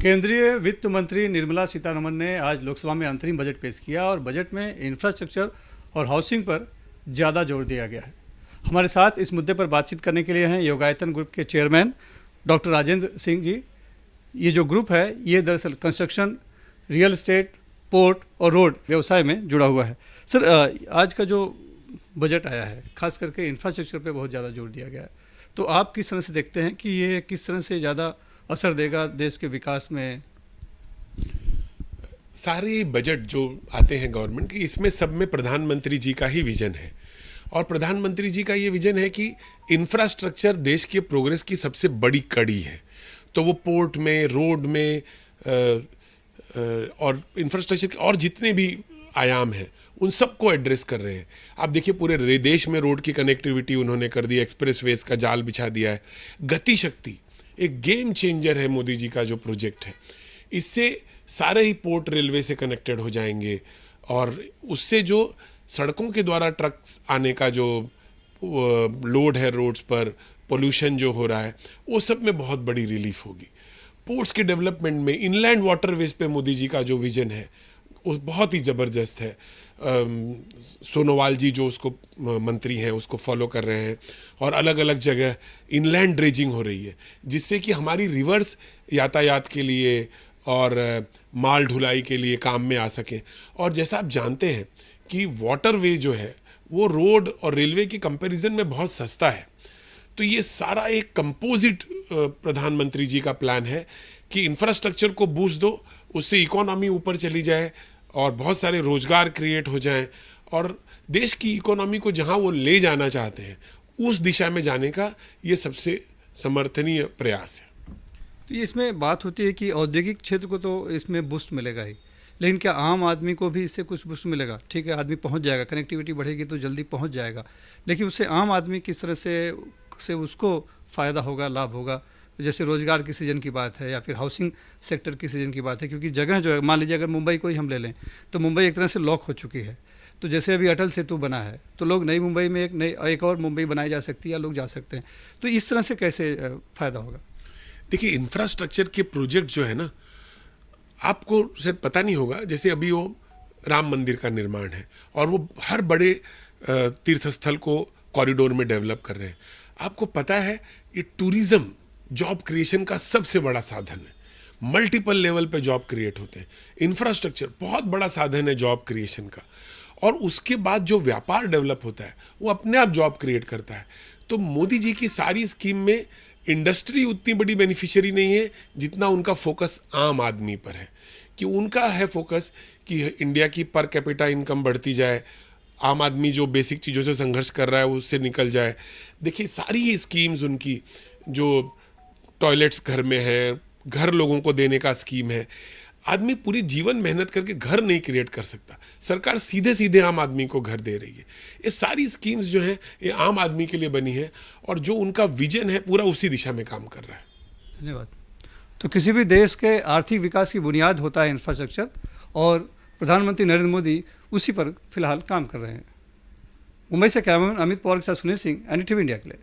केंद्रीय वित्त मंत्री निर्मला सीतारमण ने आज लोकसभा में अंतरिम बजट पेश किया और बजट में इंफ्रास्ट्रक्चर और हाउसिंग पर ज़्यादा जोर दिया गया है। हमारे साथ इस मुद्दे पर बातचीत करने के लिए हैं योगायतन ग्रुप के चेयरमैन डॉक्टर राजेंद्र सिंह जी। ये जो ग्रुप है ये दरअसल कंस्ट्रक्शन, रियल एस्टेट, पोर्ट और रोड व्यवसाय में जुड़ा हुआ है। सर, आज का जो बजट आया है खास करके इंफ्रास्ट्रक्चर पे बहुत ज़्यादा जोर दिया गया है, तो आप किस तरह से देखते हैं कि ये किस तरह से ज़्यादा असर देगा देश के विकास में? सारे बजट जो आते हैं गवर्नमेंट के, इसमें सब में प्रधानमंत्री जी का ही विजन है। और प्रधानमंत्री जी का ये विजन है कि इंफ्रास्ट्रक्चर देश के प्रोग्रेस की सबसे बड़ी कड़ी है। तो वो पोर्ट में, रोड में और इंफ्रास्ट्रक्चर के और जितने भी आयाम हैं उन सबको एड्रेस कर रहे हैं। आप देखिए पूरे देश में रोड की कनेक्टिविटी उन्होंने कर दी, एक्सप्रेसवेज का जाल बिछा दिया है। गति शक्ति एक गेम चेंजर है मोदी जी का जो प्रोजेक्ट है। इससे सारे ही पोर्ट रेलवे से कनेक्टेड हो जाएंगे और उससे जो सड़कों के द्वारा ट्रक्स आने का जो लोड है रोड्स पर, पोल्यूशन जो हो रहा है, वो सब में बहुत बड़ी रिलीफ होगी। पोर्ट्स के डेवलपमेंट में इनलैंड वाटरवेज पे मोदी जी का जो विजन है वो बहुत ही ज़बरदस्त है। सोनोवाल जी जो उसको मंत्री हैं उसको फॉलो कर रहे हैं और अलग अलग जगह इनलैंड ड्रेजिंग हो रही है, जिससे कि हमारी रिवर्स यातायात के लिए और माल ढुलाई के लिए काम में आ सकें। और जैसा आप जानते हैं कि वाटरवे जो है वो रोड और रेलवे के कंपैरिजन में बहुत सस्ता है। तो ये सारा एक कंपोजिट प्रधानमंत्री जी का प्लान है कि इंफ्रास्ट्रक्चर को बूस्ट दो, उससे इकोनॉमी ऊपर चली जाए और बहुत सारे रोजगार क्रिएट हो जाएं और देश की इकोनॉमी को जहां वो ले जाना चाहते हैं उस दिशा में जाने का ये सबसे समर्थनीय प्रयास है। तो ये इसमें बात होती है कि औद्योगिक क्षेत्र को तो इसमें बूस्ट मिलेगा ही, लेकिन क्या आम आदमी को भी इससे कुछ बूस्ट मिलेगा? ठीक है, आदमी पहुंच जाएगा, कनेक्टिविटी बढ़ेगी तो जल्दी पहुंच जाएगा, लेकिन उससे आम आदमी किस तरह से उसको फ़ायदा होगा, लाभ होगा? जैसे रोजगार की सीजन की बात है या फिर हाउसिंग सेक्टर की सीजन की बात है, क्योंकि जगह जो है, मान लीजिए अगर मुंबई को ही हम ले लें तो मुंबई एक तरह से लॉक हो चुकी है। तो जैसे अभी अटल सेतु बना है तो लोग नई मुंबई में एक और मुंबई बनाई जा सकती है या लोग जा सकते हैं। तो इस तरह से कैसे फ़ायदा होगा? देखिए इंफ्रास्ट्रक्चर के प्रोजेक्ट जो है ना, आपको शायद पता नहीं होगा, जैसे अभी वो राम मंदिर का निर्माण है और वो हर बड़े तीर्थ स्थल को कॉरिडोर में डेवलप कर रहे हैं। आपको पता है ये टूरिज्म जॉब क्रिएशन का सबसे बड़ा साधन है। मल्टीपल लेवल पे जॉब क्रिएट होते हैं। इंफ्रास्ट्रक्चर बहुत बड़ा साधन है जॉब क्रिएशन का, और उसके बाद जो व्यापार डेवलप होता है वो अपने आप जॉब क्रिएट करता है। तो मोदी जी की सारी स्कीम में इंडस्ट्री उतनी बड़ी बेनिफिशियरी नहीं है जितना उनका फोकस आम आदमी पर है, कि उनका है फोकस कि इंडिया की पर कैपिटा इनकम बढ़ती जाए, आम आदमी जो बेसिक चीज़ों से संघर्ष कर रहा है उससे निकल जाए। देखिए सारी ही स्कीम्स उनकी, जो टॉयलेट्स घर में है, घर लोगों को देने का स्कीम है। आदमी पूरी जीवन मेहनत करके घर नहीं क्रिएट कर सकता, सरकार सीधे सीधे आम आदमी को घर दे रही है। ये सारी स्कीम्स जो हैं ये आम आदमी के लिए बनी है और जो उनका विजन है पूरा उसी दिशा में काम कर रहा है। धन्यवाद। तो किसी भी देश के आर्थिक विकास की बुनियाद होता है इंफ्रास्ट्रक्चर, और प्रधानमंत्री नरेंद्र मोदी उसी पर फिलहाल काम कर रहे हैं। मुंबई से कैमरामैन अमित पवार के साथ सुनील सिंह, NDTV इंडिया के लिए।